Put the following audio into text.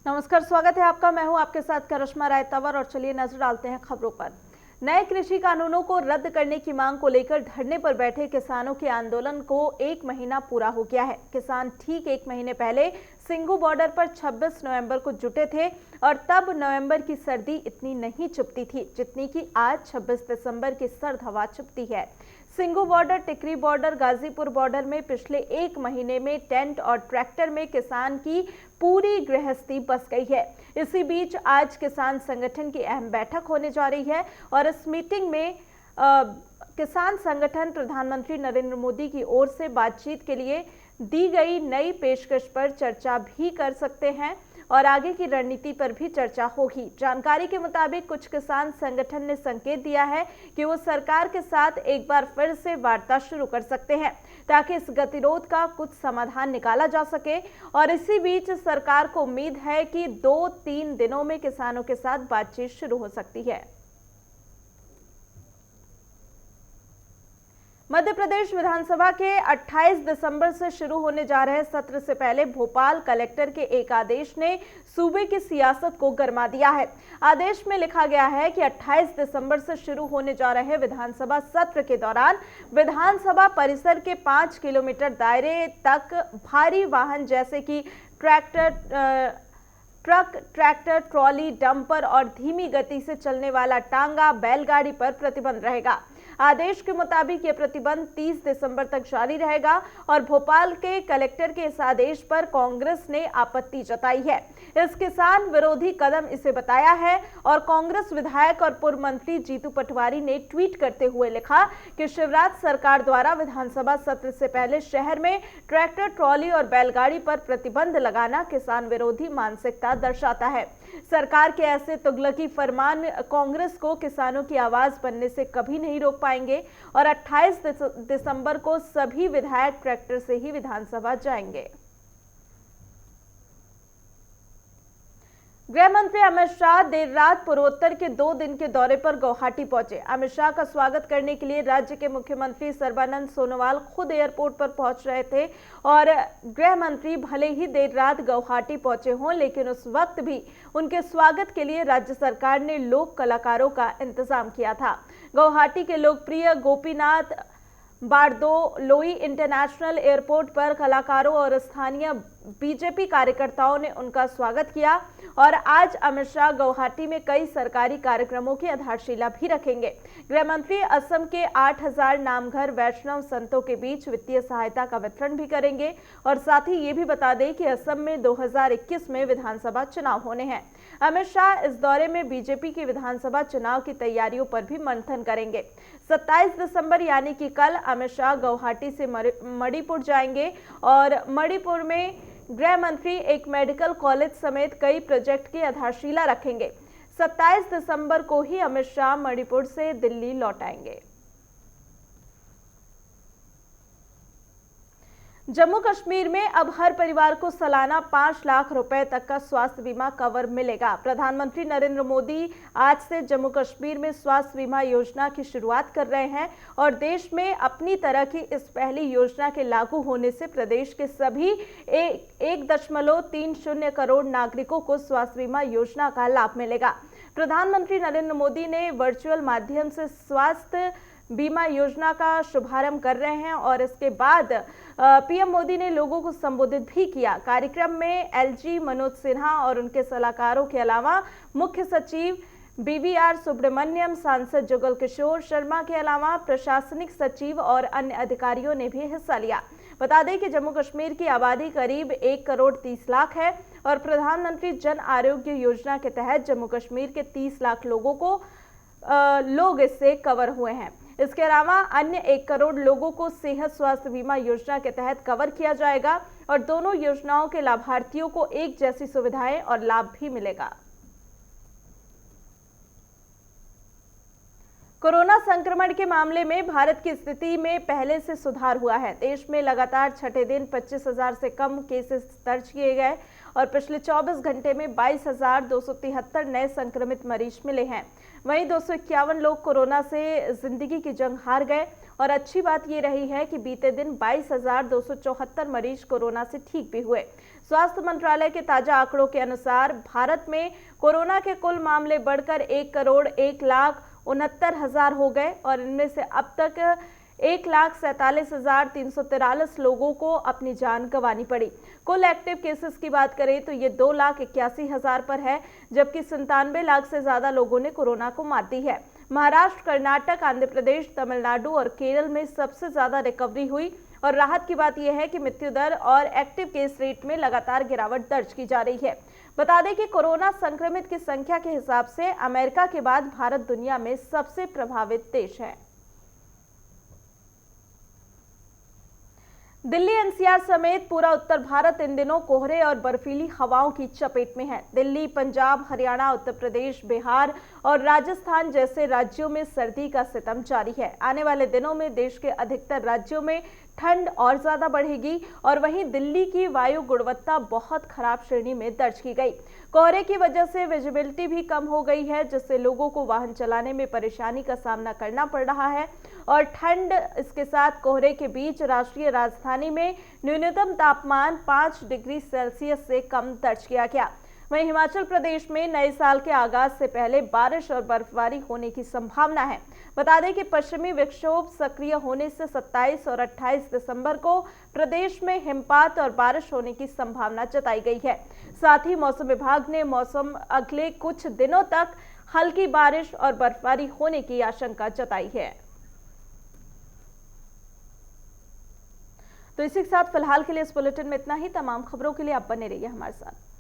नमस्कार, स्वागत है आपका। मैं हूं आपके साथ करिश्मा राय तंवर और चलिए नजर डालते हैं खबरों पर। नए कृषि कानूनों को रद्द करने की मांग को लेकर धरने पर बैठे किसानों के आंदोलन को 1 महीना पूरा हो गया है। किसान ठीक 1 महीने पहले सिंगू बॉर्डर पर 26 नवंबर को जुटे थे और तब नवंबर की सर्दी इतनी नहीं चुभती थी जितनी कि आज 26 दिसंबर की सर्द हवा चुभती है। सिंगू बॉर्डर, टिकरी बॉर्डर, गाजीपुर बॉर्डर में पिछले 1 महीने में टेंट और ट्रैक्टर में किसान की पूरी गृहस्थी बस गई है। इसी बीच आज किसान संगठन की अहम बैठक होने जा रही है और इस मीटिंग में किसान संगठन प्रधानमंत्री नरेंद्र मोदी की ओर से बातचीत के लिए दी गई नई पेशकश पर चर्चा भी कर सकते हैं और आगे की रणनीति पर भी चर्चा होगी। जानकारी के मुताबिक कुछ किसान संगठन ने संकेत दिया है कि वो सरकार के साथ एक बार फिर से वार्ता शुरू कर सकते हैं ताकि इस गतिरोध का कुछ समाधान निकाला जा सके और इसी बीच सरकार को उम्मीद है कि 2-3 दिनों में किसानों के साथ बातचीत शुरू हो सकती है। मध्य प्रदेश विधानसभा के 28 दिसंबर से शुरू होने जा रहे सत्र से पहले भोपाल कलेक्टर के एक आदेश ने सूबे की सियासत को गरमा दिया है। आदेश में लिखा गया है कि 28 दिसंबर से शुरू होने जा रहे विधानसभा सत्र के दौरान विधानसभा परिसर के 5 किलोमीटर दायरे तक भारी वाहन जैसे कि ट्रक, ट्रैक्टर, ट्रॉली, डंपर और धीमी गति से चलने वाला टांगा, बैलगाड़ी पर प्रतिबंध रहेगा। आदेश के मुताबिक यह प्रतिबंध 30 दिसंबर तक जारी रहेगा और भोपाल के कलेक्टर के इस आदेश पर कांग्रेस ने आपत्ति जताई है। इस किसान विरोधी कदम इसे बताया है और कांग्रेस विधायक और पूर्व मंत्री जीतू पटवारी ने ट्वीट करते हुए लिखा कि शिवराज सरकार द्वारा विधानसभा सत्र से पहले शहर में ट्रैक्टर, ट्रॉली और बैलगाड़ी पर प्रतिबंध लगाना किसान विरोधी मानसिकता दर्शाता है। सरकार के ऐसे तुगलकी फरमान कांग्रेस को किसानों की आवाज बनने से कभी नहीं रोक पाएंगे और 28 दिसंबर को सभी विधायक ट्रैक्टर से ही विधानसभा जाएंगे। गृह मंत्री अमित शाह देर रात पूर्वोत्तर के 2 दिन के दौरे पर गुवाहाटी पहुंचे। अमित शाह का स्वागत करने के लिए राज्य के मुख्यमंत्री सर्बानंद सोनोवाल खुद एयरपोर्ट पर पहुंच रहे थे और गृह मंत्री भले ही देर रात गुवाहाटी पहुंचे हों लेकिन उस वक्त भी उनके स्वागत के लिए राज्य सरकार ने लोक कलाकारों का इंतजाम किया था। गुवाहाटी के लोकप्रिय गोपीनाथ बारदोलोई इंटरनेशनल एयरपोर्ट पर कलाकारों और स्थानीय बीजेपी कार्यकर्ताओं ने उनका स्वागत किया और आज अमित शाह गुवाहाटी में कई सरकारी कार्यक्रमों की आधारशिला भी रखेंगे। गृह मंत्री असम के 8000 नामघर वैष्णव संतों के बीच वित्तीय सहायता का वितरण भी करेंगे और साथ ही ये भी बता दें कि असम में 2021 में विधानसभा चुनाव होने हैं। अमित शाह इस दौरे में बीजेपी की विधानसभा चुनाव की तैयारियों पर भी मंथन करेंगे। 27 दिसंबर यानी कि कल अमित शाह गुवाहाटी से मणिपुर जाएंगे और मणिपुर में गृह मंत्री एक मेडिकल कॉलेज समेत कई प्रोजेक्ट की आधारशिला रखेंगे। 27 दिसंबर को ही अमित शाह मणिपुर से दिल्ली लौट आएंगे। जम्मू कश्मीर में अब हर परिवार को सालाना 5 लाख रुपए तक का स्वास्थ्य बीमा कवर मिलेगा। प्रधानमंत्री नरेंद्र मोदी आज से जम्मू कश्मीर में स्वास्थ्य बीमा योजना की शुरुआत कर रहे हैं और देश में अपनी तरह की इस पहली योजना के लागू होने से प्रदेश के सभी 1.30 करोड़ नागरिकों को स्वास्थ्य बीमा योजना का लाभ मिलेगा। प्रधानमंत्री नरेंद्र मोदी ने वर्चुअल माध्यम से स्वास्थ्य बीमा योजना का शुभारंभ कर रहे हैं और इसके बाद पीएम मोदी ने लोगों को संबोधित भी किया। कार्यक्रम में एलजी मनोज सिन्हा और उनके सलाहकारों के अलावा मुख्य सचिव बीवीआर सुब्रमण्यम, सांसद जुगल किशोर शर्मा के अलावा प्रशासनिक सचिव और अन्य अधिकारियों ने भी हिस्सा लिया। बता दें कि जम्मू कश्मीर की आबादी करीब 1 करोड़ 30 लाख है और प्रधानमंत्री जन आरोग्य योजना के तहत जम्मू कश्मीर के 30 लाख लोग इससे कवर हुए हैं। इसके अलावा अन्य 1 करोड़ लोगों को सेहत स्वास्थ्य बीमा योजना के तहत कवर किया जाएगा और दोनों योजनाओं के लाभार्थियों को एक जैसी सुविधाएं और लाभ भी मिलेगा। कोरोना संक्रमण के मामले में भारत की स्थिति में पहले से सुधार हुआ है। देश में लगातार छठे दिन 25,000 से कम केसेस दर्ज किए गए और पिछले 24 घंटे में 22,273 नए संक्रमित मरीज मिले हैं। वहीं 251 लोग कोरोना से जिंदगी की जंग हार गए और अच्छी बात ये रही है कि बीते दिन 22,274 मरीज कोरोना से ठीक भी हुए। स्वास्थ्य मंत्रालय के ताजा आंकड़ों के अनुसार भारत में कोरोना के कुल मामले बढ़कर 1,01,69,000 हो गए और इनमें से अब तक 1,47,343 लोगों को अपनी जान गंवानी पड़ी। कुल एक्टिव केसेस की बात करें तो ये 2,81,000 पर है, जबकि 97 लाख से ज्यादा लोगों ने कोरोना को मात दी है। महाराष्ट्र, कर्नाटक, आंध्र प्रदेश, तमिलनाडु और केरल में सबसे ज्यादा रिकवरी हुई और राहत की बात यह है कि मृत्यु दर और एक्टिव केस रेट में लगातार गिरावट दर्ज की जा रही है। बता दें कि कोरोना संक्रमित की संख्या के हिसाब से अमेरिका के बाद भारत दुनिया में सबसे प्रभावित देश है। दिल्ली एनसीआर समेत पूरा उत्तर भारत इन दिनों कोहरे और बर्फीली हवाओं की चपेट में है। दिल्ली, पंजाब, हरियाणा, उत्तर प्रदेश, बिहार और राजस्थान जैसे राज्यों में सर्दी का सितम जारी है। आने वाले दिनों में देश के अधिकतर राज्यों में ठंड और ज्यादा बढ़ेगी और वहीं दिल्ली की वायु गुणवत्ता बहुत खराब श्रेणी में दर्ज की गई। कोहरे की वजह से विजिबिलिटी भी कम हो गई है, जिससे लोगों को वाहन चलाने में परेशानी का सामना करना पड़ रहा है और ठंड इसके साथ कोहरे के बीच राष्ट्रीय राजधानी में न्यूनतम तापमान 5 डिग्री सेल्सियस से कम दर्ज किया गया। वहीं हिमाचल प्रदेश में नए साल के आगाज से पहले बारिश और बर्फबारी होने की संभावना है। बता दें कि पश्चिमी विक्षोभ सक्रिय होने से 27 और 28 दिसंबर को प्रदेश में हिमपात और बारिश होने की संभावना जताई गई है। साथ ही मौसम विभाग ने अगले कुछ दिनों तक हल्की बारिश और बर्फबारी होने की आशंका जताई है। तो इसी के साथ फिलहाल के लिए इस बुलेटिन में इतना ही। तमाम खबरों के लिए आप बने रहिए हमारे साथ।